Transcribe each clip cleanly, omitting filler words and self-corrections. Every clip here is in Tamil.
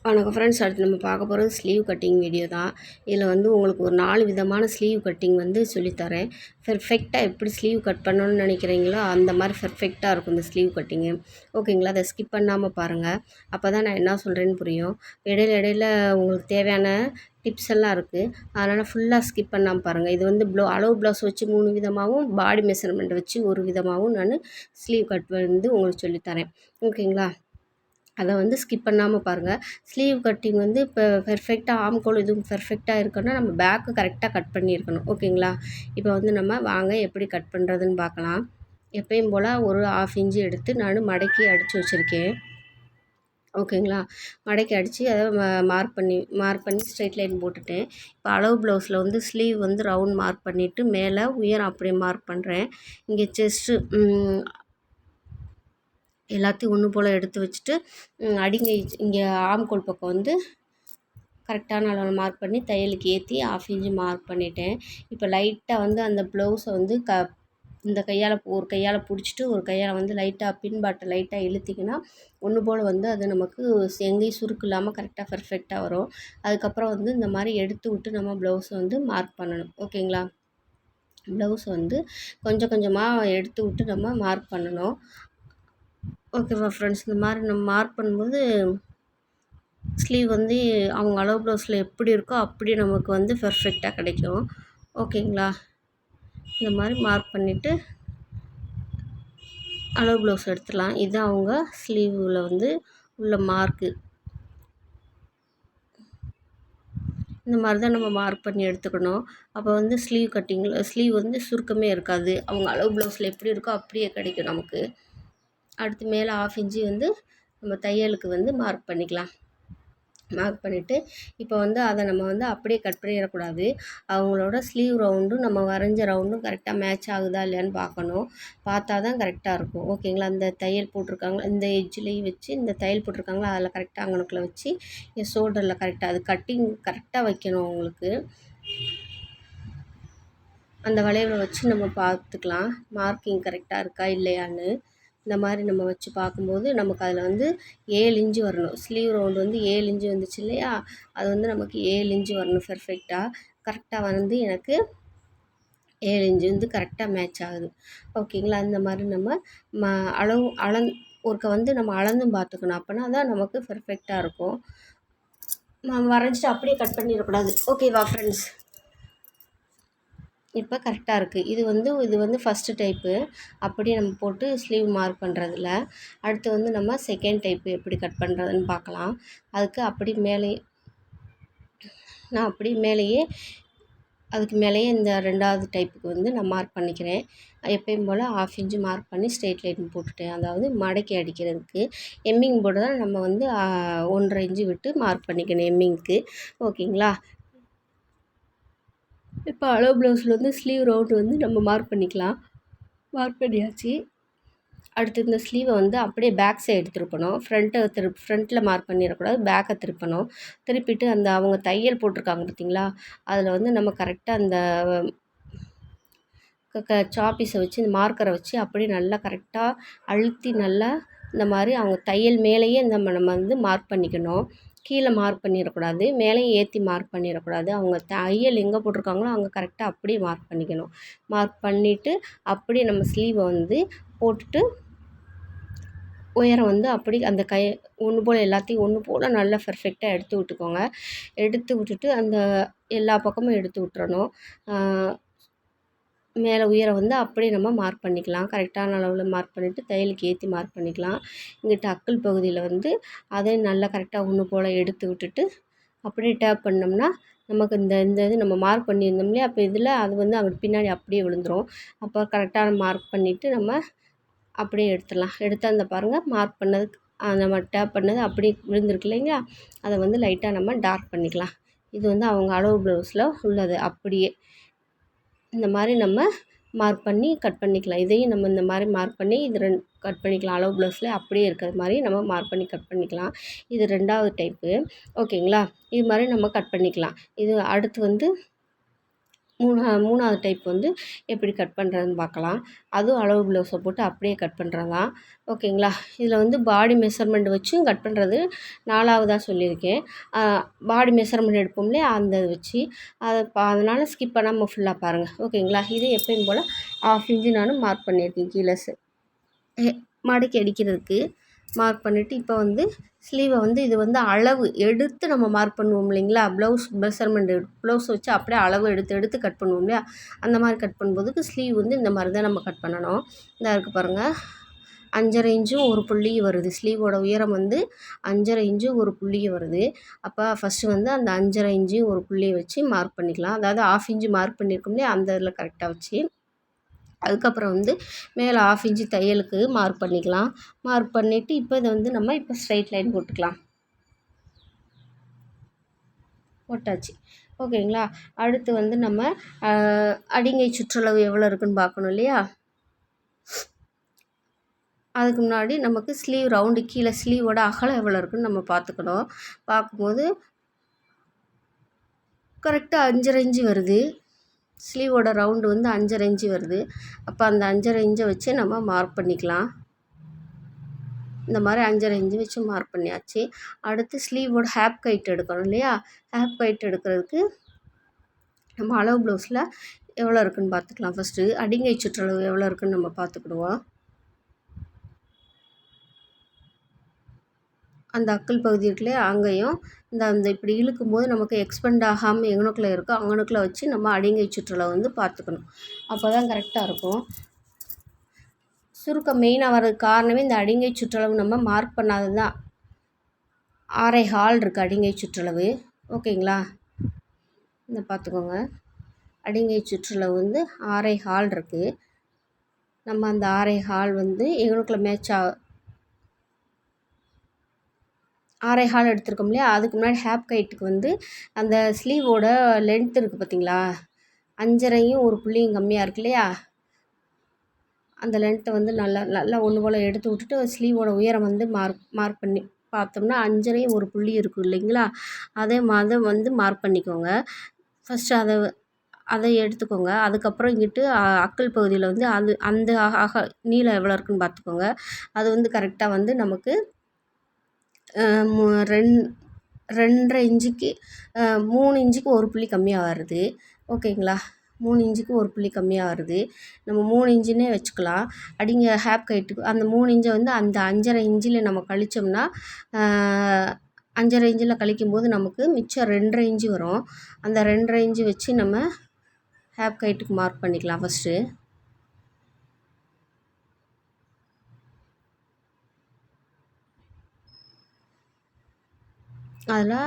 வணக்கம் ஃப்ரெண்ட்ஸ். அடுத்து நம்ம பார்க்க போகிறது ஸ்லீவ் கட்டிங் வீடியோ தான். இதில் வந்து உங்களுக்கு ஒரு 4 விதமான ஸ்லீவ் கட்டிங் வந்து சொல்லித்தரேன். பெர்ஃபெக்டாக எப்படி ஸ்லீவ் கட் பண்ணணும்னு நினைக்கிறீங்களோ அந்த மாதிரி பெர்ஃபெக்டாக இருக்கும் இந்த ஸ்லீவ் கட்டிங்கு. ஓகேங்களா? அதை ஸ்கிப் பண்ணாமல் பாருங்கள். அப்போ தான் நான் என்ன சொல்கிறேன்னு புரியும். இடையில இடையில உங்களுக்கு தேவையான டிப்ஸ் எல்லாம் இருக்குது. அதனால் ஃபுல்லாக ஸ்கிப் பண்ணாமல் பாருங்கள். இது வந்து அளவு ப்ளவுஸ் வச்சு 3 விதமாகவும், பாடி மெஷர்மெண்ட் வச்சு ஒரு விதமாகவும் நான் ஸ்லீவ் கட் வந்து உங்களுக்கு சொல்லித்தரேன். ஓகேங்களா? அதை வந்து ஸ்கிப் பண்ணாமல் பாருங்கள். ஸ்லீவ் கட்டிங் வந்து இப்போ பெர்ஃபெக்டாக ஆம்கோல் இதுவும் பெர்ஃபெக்டாக இருக்கணும்னா நம்ம பேக்கு கரெக்டாக கட் பண்ணியிருக்கணும். ஓகேங்களா? இப்போ வந்து நம்ம வாங்க எப்படி கட் பண்ணுறதுன்னு பார்க்கலாம். எப்பயும் போல் ஒரு 1/2 இன்ச்சு எடுத்து நான் மடக்கி அடித்து வச்சுருக்கேன். ஓகேங்களா? மடக்கி அடித்து அதை மார்க் பண்ணி ஸ்ட்ரெயிட் லைன் போட்டுட்டேன். இப்போ அளவு ப்ளவுஸில் வந்து ஸ்லீவ் வந்து ரவுண்ட் மார்க் பண்ணிவிட்டு மேலே உயரம் அப்படியே மார்க் பண்ணுறேன். இங்கே செஸ்ட்டு எல்லாத்தையும் ஒன்று போல் எடுத்து வச்சுட்டு அடிங்க இங்கே ஆம்கோல் பக்கம் வந்து கரெக்டான அளவில் மார்க் பண்ணி தையலுக்கு ஏற்றி 1/2 இன்ச்சு மார்க் பண்ணிட்டேன். இப்போ லைட்டாக வந்து அந்த ப்ளவுஸை வந்து இந்த கையால் ஒரு கையால் பிடிச்சிட்டு ஒரு கையால் வந்து லைட்டாக பின்பாட்டை லைட்டாக இழுத்திங்கன்னா ஒன்று போல் வந்து அது நமக்கு எங்கேயும் சுருக்கு இல்லாமல் கரெக்டாக பெர்ஃபெக்டாக வரும். அதுக்கப்புறம் வந்து இந்த மாதிரி எடுத்து விட்டு நம்ம ப்ளவுஸை வந்து மார்க் பண்ணணும். ஓகேங்களா? ப்ளவுஸை வந்து கொஞ்சம் கொஞ்சமாக எடுத்து விட்டு நம்ம மார்க் பண்ணணும். ஓகேவா ஃப்ரெண்ட்ஸ்? இந்த மாதிரி நம்ம மார்க் பண்ணும்போது ஸ்லீவ் வந்து அவங்க அளவு ப்ளவுஸில் எப்படி இருக்கோ அப்படி நமக்கு வந்து பெர்ஃபெக்டாக கிடைக்கும். ஓகேங்களா? இந்த மாதிரி மார்க் பண்ணிவிட்டு அளவு ப்ளவுஸ் எடுத்துடலாம். இது அவங்க ஸ்லீவில் வந்து உள்ள மார்க்கு. இந்த மாதிரி தான் நம்ம மார்க் பண்ணி எடுத்துக்கணும். அப்போ வந்து ஸ்லீவ் வந்து சுருக்கமே இருக்காது. அவங்க அளவு ப்ளவுஸில் எப்படி இருக்கோ அப்படியே கிடைக்கும் நமக்கு. அடுத்து மேலே 1/2 இன்ச்சு வந்து நம்ம தையலுக்கு வந்து மார்க் பண்ணிக்கலாம். மார்க் பண்ணிவிட்டு இப்போ வந்து அதை நம்ம வந்து அப்படியே கட் பண்ணிடக்கூடாது. அவங்களோட ஸ்லீவ் ரவுண்டும் நம்ம வரைஞ்ச ரவுண்டும் கரெக்டாக மேட்ச் ஆகுதா இல்லையான்னு பார்க்கணும். பார்த்தா தான் கரெக்டாக இருக்கும். ஓகேங்களா? இந்த தையல் போட்டிருக்காங்க இந்த எட்ஜ்லேயும் வச்சு இந்த தையல் போட்டிருக்காங்களா அதில் கரெக்டாக அங்கனக்குள்ளே வச்சு என் ஷோல்டரில் கரெக்டாக அது கட்டிங் கரெக்டாக வைக்கணும் அவங்களுக்கு. அந்த வளைவில் வச்சு நம்ம பார்த்துக்கலாம் மார்க்கிங் கரெக்டாக இருக்கா இல்லையான்னு. இந்த மாதிரி நம்ம வச்சு பார்க்கும்போது நமக்கு அதில் வந்து 7 இன்ச்சு வரணும். ஸ்லீவ் ரவுண்டு வந்து 7 இன்ச்சு வந்துச்சு இல்லையா? அது வந்து நமக்கு 7 இன்ச்சு வரணும் பெர்ஃபெக்டாக. கரெக்டாக வந்து எனக்கு 7 இன்ச்சு வந்து கரெக்டாக மேட்ச் ஆகுது. ஓகேங்களா? அந்த மாதிரி நம்ம ஒருக்க வந்து நம்ம அளந்தும் பார்த்துக்கணும். அப்போனா தான் நமக்கு பெர்ஃபெக்டாக இருக்கும். நம்ம வரைஞ்சிட்டு அப்படியே கட் பண்ணிடக்கூடாது. ஓகேவா ஃப்ரெண்ட்ஸ்? இப்போ கரெக்டாக இருக்குது. இது வந்து ஃபஸ்ட்டு டைப்பு. அப்படியே நம்ம போட்டு ஸ்லீவ் மார்க் பண்ணுறதுல. அடுத்து வந்து நம்ம செகண்ட் டைப்பு எப்படி கட் பண்ணுறதுன்னு பார்க்கலாம். அதுக்கு அப்படி மேலேயே அதுக்கு மேலேயே இந்த 2வது டைப்புக்கு வந்து நான் மார்க் பண்ணிக்கிறேன். எப்பயும் போல் 1/2 இன்ச்சு மார்க் பண்ணி ஸ்ட்ரெயிட் லைன் போட்டுட்டேன். அதாவது மடக்கி அடிக்கிறதுக்கு. எம்மிங் போர்டு தான் நம்ம வந்து 1/2 இன்ச்சு விட்டு மார்க் பண்ணிக்கணும் எம்மிங்க்கு. ஓகேங்களா? இப்போ அளவு ப்ளவுஸில் வந்து ஸ்லீவ் ரவுண்டு வந்து நம்ம மார்க் பண்ணிக்கலாம். மார்க் பண்ணியாச்சு. அடுத்து இந்த ஸ்லீவை வந்து அப்படியே பேக் சைடு திருப்பணும். ஃப்ரண்ட்டில் மார்க் பண்ணிடக்கூடாது. பேக்கை திருப்பணும். திருப்பிட்டு அந்த அவங்க தையல் போட்டிருக்காங்க பார்த்தீங்களா? அதில் வந்து நம்ம கரெக்டாக அந்த சாப்பீஸை வச்சு இந்த மார்க்கரை வச்சு அப்படியே நல்லா கரெக்டாக அழுத்தி நல்லா இந்த மாதிரி அவங்க தையல் மேலேயே நம்ம வந்து மார்க் பண்ணிக்கணும். கீழே மார்க் பண்ணிடக்கூடாது. மேலேயும் ஏற்றி மார்க் பண்ணிடக்கூடாது. அவங்க தையல் எங்கே போட்டிருக்காங்களோ அங்கே கரெக்டாக அப்படியே மார்க் பண்ணிக்கணும். மார்க் பண்ணிவிட்டு அப்படியே நம்ம ஸ்லீவை வந்து போட்டுட்டு உயரம் வந்து அப்படி அந்த ஒன்று போல் எல்லாத்தையும் ஒன்று போல் நல்லா பெர்ஃபெக்டாக எடுத்து விட்டுக்கோங்க. எடுத்து விட்டுட்டு அந்த எல்லா பக்கமும் எடுத்து விட்டுறணும். மேலே உயரம் வந்து அப்படியே நம்ம மார்க் பண்ணிக்கலாம். கரெக்டான அளவில் மார்க் பண்ணிவிட்டு தையலுக்கு ஏற்றி மார்க் பண்ணிக்கலாம். இங்கிட்ட அக்கிள் பகுதியில் வந்து அதையும் நல்லா கரெக்டாக ஒன்று போல் எடுத்து விட்டுட்டு அப்படியே டேப் பண்ணோம்னா நமக்கு இந்த இது நம்ம மார்க் பண்ணியிருந்தோம் இல்லையா? அப்போ இதில் அது வந்து அங்கிட்டு பின்னாடி அப்படியே விழுந்துடும். அப்போ கரெக்டான மார்க் பண்ணிவிட்டு நம்ம அப்படியே எடுத்துடலாம். எடுத்து அந்த பாருங்கள் மார்க் பண்ணதுக்கு நம்ம டேப் பண்ணது அப்படியே விழுந்திருக்கு இல்லைங்களா? அதை வந்து லைட்டாக நம்ம டார்க் பண்ணிக்கலாம். இது வந்து அவங்க அளவு ப்ளவுஸில் உள்ளது அப்படியே. இந்த மாதிரி நம்ம மார்க் பண்ணி கட் பண்ணிக்கலாம். இதையும் நம்ம இந்த மாதிரி மார்க் பண்ணி இது கட் பண்ணிக்கலாம். அளவு ப்ளவுஸில் அப்படியே இருக்கிறது மாதிரி நம்ம மார்க் பண்ணி கட் பண்ணிக்கலாம். இது 2வது டைப்பு. ஓகேங்களா? இது மாதிரி நம்ம கட் பண்ணிக்கலாம். இது அடுத்து வந்து மூணாவது டைப் வந்து எப்படி கட் பண்ணுறதுன்னு பார்க்கலாம். அதுவும் அளவு ப்ளவுஸை போட்டு அப்படியே கட் பண்ணுறது தான். ஓகேங்களா? இதில் வந்து பாடி மெஷர்மெண்ட் வச்சும் கட் பண்ணுறது 4வதாக சொல்லியிருக்கேன். பாடி மெஷர்மெண்ட் எடுப்போம் இல்லையா, அந்த இது வச்சு அதனால் ஸ்கிப் பண்ணாமல் ஃபுல்லாக பாருங்கள். ஓகேங்களா? இது எப்பயும் போல் 1/2 இன்ச்சு நான் மார்க் பண்ணியிருக்கேன் கீழே மடக்கி அடிக்கிறதுக்கு மார்க் பண்ணிவிட்டு, இப்போ வந்து ஸ்லீவை வந்து இது வந்து அளவு எடுத்து நம்ம மார்க் பண்ணுவோம் இல்லைங்களா, ப்ளவுஸ் மெஷர்மெண்ட் ப்ளவுஸ் வச்சு அப்படியே அளவு எடுத்து கட் பண்ணுவோம் இல்லையா, அந்த மாதிரி கட் பண்ணும்போதுக்கு ஸ்லீவ் வந்து இந்த மாதிரி தான் நம்ம கட் பண்ணணும். இந்த இருக்குது பாருங்கள், 5.5 இன்ச்சும் ஒரு புள்ளி வருது. ஸ்லீவோட உயரம் வந்து 5.5 இன்ச்சு ஒரு புள்ளி வருது. அப்போ ஃபஸ்ட்டு வந்து அந்த 5.5 இன்ச்சு ஒரு புள்ளியை வச்சு மார்க் பண்ணிக்கலாம். அதாவது 1/2 இன்ச்சு மார்க் பண்ணியிருக்கோம் இல்லையா, அந்த இதில் கரெக்டாக வச்சு அதுக்கப்புறம் வந்து மேலே 1/2 இன்ச்சு தையலுக்கு மார்க் பண்ணிக்கலாம். மார்க் பண்ணிவிட்டு இப்போ இதை வந்து நம்ம இப்போ ஸ்ட்ரைட் லைன் போட்டுக்கலாம். போட்டாச்சு. ஓகேங்களா? அடுத்து வந்து நம்ம அடிங்கை சுற்றளவு எவ்வளோ இருக்குதுன்னு பார்க்கணும் இல்லையா? அதுக்கு முன்னாடி நமக்கு ஸ்லீவ் ரவுண்டு கீழே ஸ்லீவோட அகலம் எவ்வளோ இருக்குதுன்னு நம்ம பார்த்துக்கணும். பார்க்கும்போது கரெக்டாக 5.5 இன்ச்சு வருது. ஸ்லீவோட ரவுண்டு வந்து 5.5 இன்ச்சு வருது. அப்போ அந்த 5.5 இன்ச்சை வச்சு நம்ம மார்க் பண்ணிக்கலாம். இந்த மாதிரி 5.5 இன்ச்சு வச்சு மார்க் பண்ணியாச்சு. அடுத்து ஸ்லீவோட ஹேப் கைட் எடுக்கணும் இல்லையா? ஹேப் கைட் எடுக்கிறதுக்கு நம்ம அளவு ப்ளவுஸில் எவ்வளோ இருக்குதுன்னு பார்த்துக்கலாம். ஃபஸ்ட்டு அடிங்கை சுற்றளவு எவ்வளோ இருக்குதுன்னு நம்ம பார்த்துக்கிடுவோம். அந்த அக்கல் பகுதி இருக்குல்லையே, அங்கேயும் அந்த இப்படி இழுக்கும்போது நமக்கு எக்ஸ்பெண்ட் ஆகாமல் எங்கனக்குள்ளே இருக்கோ அங்கனக்குள்ளே வச்சு நம்ம அடிங்கை சுற்றளவு வந்து பார்த்துக்கணும். அப்போ தான் கரெக்டாக இருக்கும். சுருக்கம் மெயினாக வர்றதுக்கு காரணமே இந்த அடிங்கை சுற்றளவு நம்ம மார்க் பண்ணாதது தான். 6.25 இருக்குது அடிங்கை சுற்றளவு. ஓகேங்களா? இந்த பார்த்துக்கோங்க, அடிங்கை சுற்றளவு வந்து 6.25 இருக்குது. நம்ம அந்த 6.25 வந்து எங்கனக்குள்ளே மேட்ச் 6.25 எடுத்துருக்கோம் இல்லையா, அதுக்கு முன்னாடி ஹேப் கைட்டுக்கு வந்து அந்த ஸ்லீவோட லென்த் இருக்குது பார்த்தீங்களா, 5.5யும் ஒரு புள்ளியும் கம்மியாக இருக்கு இல்லையா, அந்த லென்த்தை வந்து நல்லா ஒன்று போல் எடுத்து விட்டுட்டு ஸ்லீவோட உயரம் வந்து மார்க் பண்ணி பார்த்தோம்னா 5.5யும் ஒரு புள்ளி இருக்கும் இல்லைங்களா, அதை வந்து மார்க் பண்ணிக்கோங்க. ஃபஸ்ட்டு அதை எடுத்துக்கோங்க. அதுக்கப்புறம் இங்கிட்டு அக்கல் பகுதியில் வந்து அந்த நீளம் எவ்வளோ இருக்குதுன்னு பார்த்துக்கோங்க. அது வந்து கரெக்டாக வந்து நமக்கு 2.5 இன்ச்சுக்கு 3 இன்ச்சுக்கு ஒரு புள்ளி கம்மியாக வருது. ஓகேங்களா? 3 இன்ச்சுக்கு ஒரு புள்ளி கம்மியாக வருது. நம்ம 3 இன்ச்சுன்னே வச்சுக்கலாம். அடிங்க ஹேப் கைட்டுக்கு அந்த 3 இன்ச்சை வந்து அந்த 5.5 இன்ச்சில் நம்ம கழிச்சோம்னா 5.5 இன்ச்சில் கழிக்கும்போது நமக்கு மிச்சம் 2.5 இன்ச்சு வரும். அந்த 2.5 இன்ச்சு வச்சு நம்ம ஹேப் கைட்டுக்கு மார்க் பண்ணிக்கலாம் ஃபஸ்ட்டு. அதில்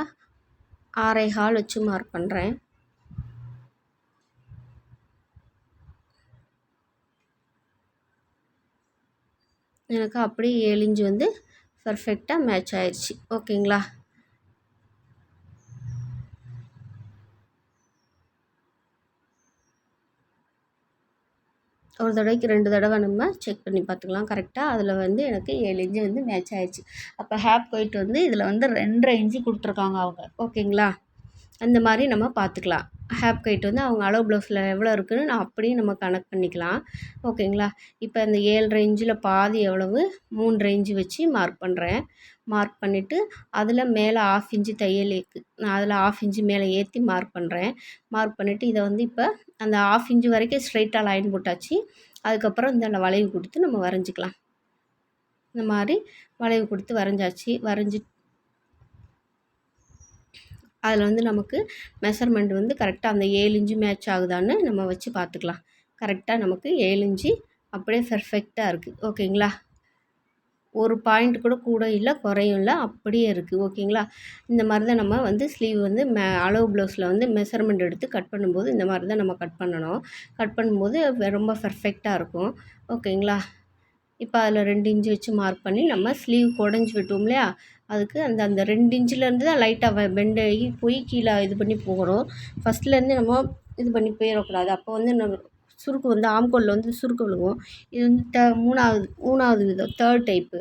6.25 வச்சு மார்க் பண்ணுறேன். எனக்கு அப்படியே 7 இன்ச்சு வந்து பர்ஃபெக்டாக மேட்ச் ஆயிடுச்சு. ஓகேங்களா? ஒரு தடவைக்கு 2 தடவை நம்ம செக் பண்ணி பார்த்துக்கலாம். கரெக்டாக அதில் வந்து எனக்கு 7 இன்ச்சு வந்து மேட்ச் ஆயிடுச்சு. அப்போ ஹேப் கைட் வந்து இதில் வந்து 2.5 இன்ச்சு கொடுத்துருக்காங்க அவங்க. ஓகேங்களா? அந்த மாதிரி நம்ம பார்த்துக்கலாம். ஹேப் கைட் வந்து அவங்க அளவு ப்ளவுஸில் எவ்வளோ இருக்குதுன்னு நான் அப்படியே நம்ம கனெக்ட் பண்ணிக்கலாம். ஓகேங்களா? இப்போ இந்த 7.5 இன்ச்சில் பாதி எவ்வளவு 3.5 இன்ச்சு வச்சு மார்க் பண்ணுறேன். மார்க் பண்ணிவிட்டு அதில் மேலே 1/2 இன்ச்சு தையல் நான் அதில் 1/2 இன்ச்சு மேலே ஏற்றி மார்க் பண்ணுறேன். மார்க் பண்ணிவிட்டு இதை வந்து இப்போ அந்த 1/2 இன்ச்சு வரைக்கும் ஸ்ட்ரைட்டாக லைன் போட்டாச்சு. அதுக்கப்புறம் இந்த வளைவு கொடுத்து நம்ம வரைஞ்சிக்கலாம். இந்த மாதிரி வளைவு கொடுத்து வரைஞ்சாச்சு. அதில் வந்து நமக்கு மெஷர்மெண்ட் வந்து கரெக்டாக அந்த 7 இன்ச்சு மேட்ச் ஆகுதான்னு நம்ம வச்சு பார்த்துக்கலாம். கரெக்டாக நமக்கு 7 இன்ச்சு அப்படியே பர்ஃபெக்டாக இருக்குது. ஓகேங்களா? ஒரு பாயிண்ட் கூட இல்லை, குறையும் இல்லை, அப்படியே இருக்குது. ஓகேங்களா? இந்த மாதிரி தான் நம்ம வந்து ஸ்லீவ் வந்து அளவு ப்ளவுஸில் வந்து மெஷர்மெண்ட் எடுத்து கட் பண்ணும்போது இந்த மாதிரி தான் நம்ம கட் பண்ணணும். கட் பண்ணும்போது ரொம்ப பர்ஃபெக்டாக இருக்கும். ஓகேங்களா? இப்போ அதில் 2 இன்ச்சு வச்சு மார்க் பண்ணி நம்ம ஸ்லீவ் குடஞ்சி விட்டோம் இல்லையா, அதுக்கு அந்த 2 இன்ச்சிலேருந்து தான் லைட்டாக பெண்ட் ஆகி போய் கீழே இது பண்ணி போகணும். ஃபஸ்ட்லேருந்து நம்ம இது பண்ணி போயிடக்கூடாது. அப்போ வந்து நம்ம சுருக்கு வந்து ஆம்கோலில் வந்து சுருக்கு விழுகும். இது வந்து மூணாவது விதம், 3rd டைப்பு.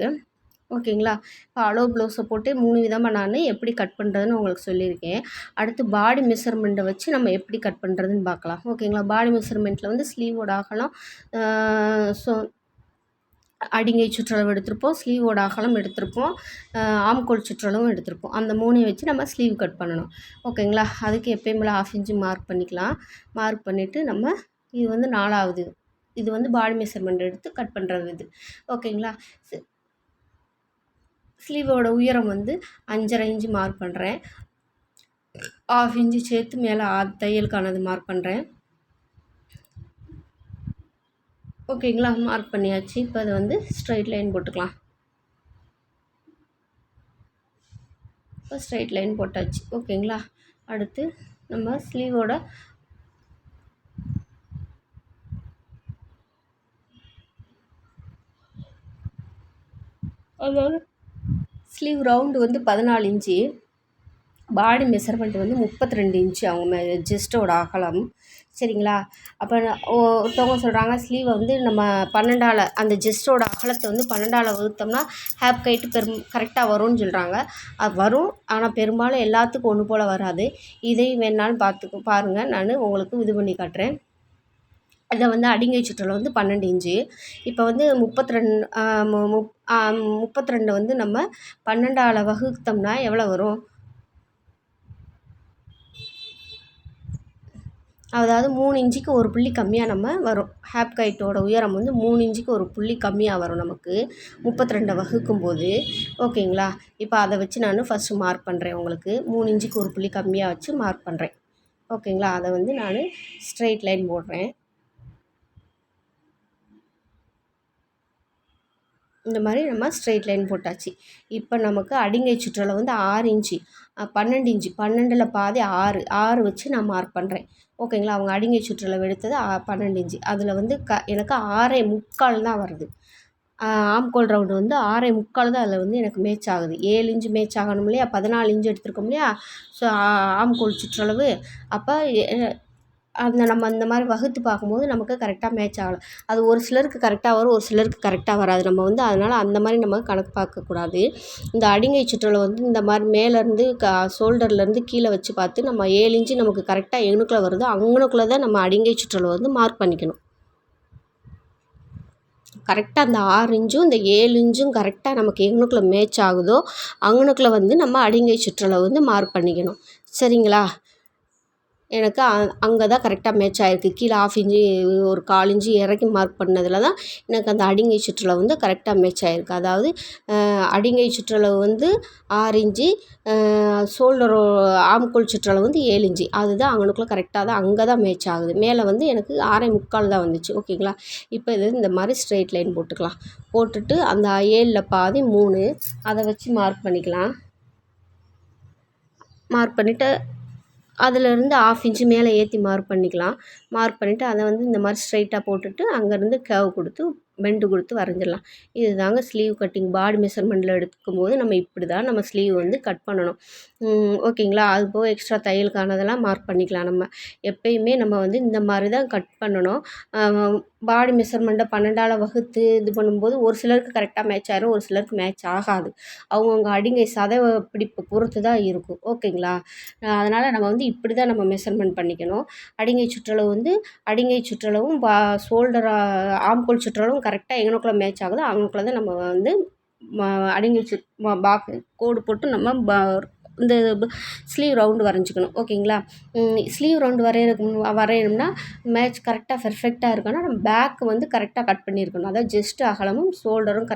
ஓகேங்களா? இப்போ அளவு ப்ளவுஸை போட்டு 3 விதமாக நான் எப்படி கட் பண்ணுறதுன்னு உங்களுக்கு சொல்லியிருக்கேன். அடுத்து பாடி மெஷர்மெண்ட்டை வச்சு நம்ம எப்படி கட் பண்ணுறதுன்னு பார்க்கலாம். ஓகேங்களா? பாடி மெஷர்மெண்ட்டில் வந்து ஸ்லீவோட அகலம் ஸோ அடிங்கை சுற்றளவு எடுத்திருப்போம், ஸ்லீவோட அகலம் எடுத்திருப்போம், ஆம்கோல் சுற்றளவும் எடுத்திருப்போம். அந்த 3ஐயும் வச்சு நம்ம ஸ்லீவ் கட் பண்ணணும். ஓகேங்களா? அதுக்கு எப்பயும் போல் 1/2 இன்ச்சு மார்க் பண்ணிக்கலாம். மார்க் பண்ணிவிட்டு நம்ம இது வந்து 4வது. இது வந்து பாடி மெஷர்மெண்ட் எடுத்து கட் பண்ணுறது இது. ஓகேங்களா? ஸ்லீவோட உயரம் வந்து 5.5 இன்ச்சு மார்க் பண்ணுறேன். 1/2 இன்ச்சு சேர்த்து மேலே தையலுக்கானது மார்க் பண்ணுறேன். ஓகேங்களா? மார்க் பண்ணியாச்சு. இப்போ அதை வந்து ஸ்ட்ரைட் லைன் போட்டுக்கலாம். இப்போ ஸ்ட்ரைட் லைன் போட்டாச்சு. ஓகேங்களா? அடுத்து நம்ம ஸ்லீவோட அதாவது ஸ்லீவ் ரவுண்டு வந்து 14 இன்ச்சு, பாடி மெஷர்மெண்ட் வந்து 32 இன்ச்சு அவங்க செஸ்ட்டோட அகலம். சரிங்களா? அப்போ ஒருத்தவங்க சொல்கிறாங்க ஸ்லீவை வந்து நம்ம 12ஆல் அந்த செஸ்ட்டோட அகலத்தை வந்து 12ஆல் வகுத்தோம்னா ஹேப் கைட்டு கரெக்டாக வரும்னு சொல்கிறாங்க. அது வரும், ஆனால் பெரும்பாலும் எல்லாத்துக்கும் ஒன்று போல் வராது. இதையும் வேணாலும் பாருங்கள். நான் உங்களுக்கு இது பண்ணி காட்டுறேன். இதை வந்து அடிங்கை சுற்றளவு வந்து 12 இன்ச்சு. இப்போ வந்து 32 வந்து நம்ம 12ஆல் வகுத்தோம்னா எவ்வளோ வரும்? அதாவது 3 இன்ச்சுக்கு ஒரு புள்ளி கம்மியாக நம்ம வரும். ஹேப் கைட்டோட உயரம் வந்து 3 இன்ச்சுக்கு ஒரு புள்ளி கம்மியாக வரும் நமக்கு 32 வகுக்கும்போது. ஓகேங்களா? இப்போ அதை வச்சு நான் ஃபஸ்ட்டு மார்க் பண்ணுறேன். உங்களுக்கு 3 இன்ச்சுக்கு ஒரு புள்ளி கம்மியாக வச்சு மார்க் பண்ணுறேன். ஓகேங்களா? அதை வந்து நான் ஸ்ட்ரெயிட் லைன் போடுறேன். இந்த மாதிரி நம்ம ஸ்ட்ரெயிட் லைன் போட்டாச்சு. இப்போ நமக்கு அடிங்கை சுற்றளவு வந்து 6 இன்ச்சு, 12 இன்ச்சு, 12ல் பாதி 6 வச்சு நான் மார்க் பண்ணுறேன். ஓகேங்களா? அவங்க அடிங்கை சுற்றளவு எடுத்தது 12 இன்ச்சு. அதில் வந்து எனக்கு 6.25 தான் வருது. ஆம்கோல் ரவுண்டு வந்து 6.25 தான் அதில் வந்து எனக்கு மேட்ச் ஆகுது. 7 இன்ச்சு மேட்ச் ஆகணும் இல்லையா? 14 இன்ச்சு எடுத்துருக்கோம் இல்லையா? ஸோ ஆம்கோல் சுற்றளவு அப்போ நம்ம அந்த மாதிரி வகுத்து பார்க்கும்போது நமக்கு கரெக்டாக மேட்ச் ஆகலாம். அது ஒரு சிலருக்கு கரெக்டாக வரும், ஒரு சிலருக்கு கரெக்டாக வராது. நம்ம வந்து அதனால் அந்த மாதிரி நம்ம கணக்கு பார்க்கக்கூடாது. இந்த அடிங்கை சுற்றளவு வந்து இந்த மாதிரி மேலேருந்து ஷோல்டர்லேருந்து கீழே வச்சு பார்த்து நம்ம 7 இன்ச்சு நமக்கு கரெக்டாக எங்கனுக்குள்ளே வருதோ அங்கனுக்குள்ளே தான் நம்ம அடிங்கை சுற்றளவு வந்து மார்க் பண்ணிக்கணும். கரெக்டாக அந்த 6 இன்ச்சும் இந்த 7 இன்ச்சும் கரெக்டாக நமக்கு எங்கனுக்குள்ளே மேட்ச் ஆகுதோ அங்கனுக்குள்ளே வந்து நம்ம அடிங்கை சுற்றளவு வந்து மார்க் பண்ணிக்கணும். சரிங்களா? எனக்கு அங்கே தான் கரெக்டாக மேட்ச் ஆகிருக்கு. கீழே 1/2 இன்ச்சு ஒரு 1/4 இன்ச்சு இறக்கி மார்க் பண்ணதில் தான் எனக்கு அந்த அடிங்கை சுற்றளவு வந்து கரெக்டாக மேட்ச் ஆகிருக்கு. அதாவது அடிங்கை சுற்றளவு வந்து 6 இன்ச்சு, ஷோல்டரோ ஆம்கோல் சுற்றளவு வந்து 7 இன்ச்சு. அதுதான் அங்கனுக்குள்ளே கரெக்டாக தான் அங்கே தான் மேட்ச் ஆகுது. மேலே வந்து எனக்கு 6.25 தான் வந்துச்சு. ஓகேங்களா? இப்போ இது இந்த மாதிரி ஸ்ட்ரெயிட் லைன் போட்டுக்கலாம். போட்டுட்டு அந்த 7ல் பாதி 3 அதை வச்சு மார்க் பண்ணிக்கலாம். மார்க் பண்ணிவிட்டு அதிலேருந்து 1/2 இன்ச்சு மேலே ஏற்றி மார்க் பண்ணிக்கலாம். மார்க் பண்ணிவிட்டு அதை வந்து இந்த மாதிரி ஸ்ட்ரைட்டாக போட்டுட்டு அங்கேருந்து கேர்வ் கொடுத்து பெண்டு கொடுத்து வரைஞ்சிடலாம். இது தாங்க ஸ்லீவ் கட்டிங். பாடி மெஷர்மெண்ட்டில் எடுக்கும்போது நம்ம இப்படி தான் நம்ம ஸ்லீவ் வந்து கட் பண்ணணும். ஓகேங்களா? அது போக எக்ஸ்ட்ரா தையலுக்கானதெல்லாம் மார்க் பண்ணிக்கலாம். நம்ம எப்பயுமே நம்ம வந்து இந்த மாதிரி தான் கட் பண்ணணும். பாடி மெஷர்மெண்ட்டை 12ஆல் வகுத்து இது பண்ணும்போது ஒரு சிலருக்கு கரெக்டாக மேட்ச் ஆகிரும், ஒரு சிலருக்கு மேட்ச் ஆகாது. அவங்கவுங்க அடிங்கை சதை பிடிப்பு பொறுத்து தான் இருக்கும். ஓகேங்களா? அதனால் நம்ம வந்து இப்படி தான் நம்ம மெஷர்மெண்ட் பண்ணிக்கணும். அடிங்கை சுற்றளவும் ஷோல்டர் ஆம்கோல் சுற்றளவும் கரெக்டாக எங்கனுக்குள்ளே மேட்ச் ஆகுதோ அங்கனுக்குள்ளே தான் நம்ம வந்து அடிங்கை கோடு போட்டு நம்ம இந்த ஸ்லீவ் ரவுண்டு வரைஞ்சிக்கணும். ஓகேங்களா? ஸ்லீவ் ரவுண்டு வரையணும்னா மேட்ச் கரெக்டாக பெர்ஃபெக்டாக இருக்கணும். நம்ம பேக் வந்து கரெக்டாக கட் பண்ணியிருக்கணும். அதாவது செஸ்ட் அகலமும் ஷோல்டரும்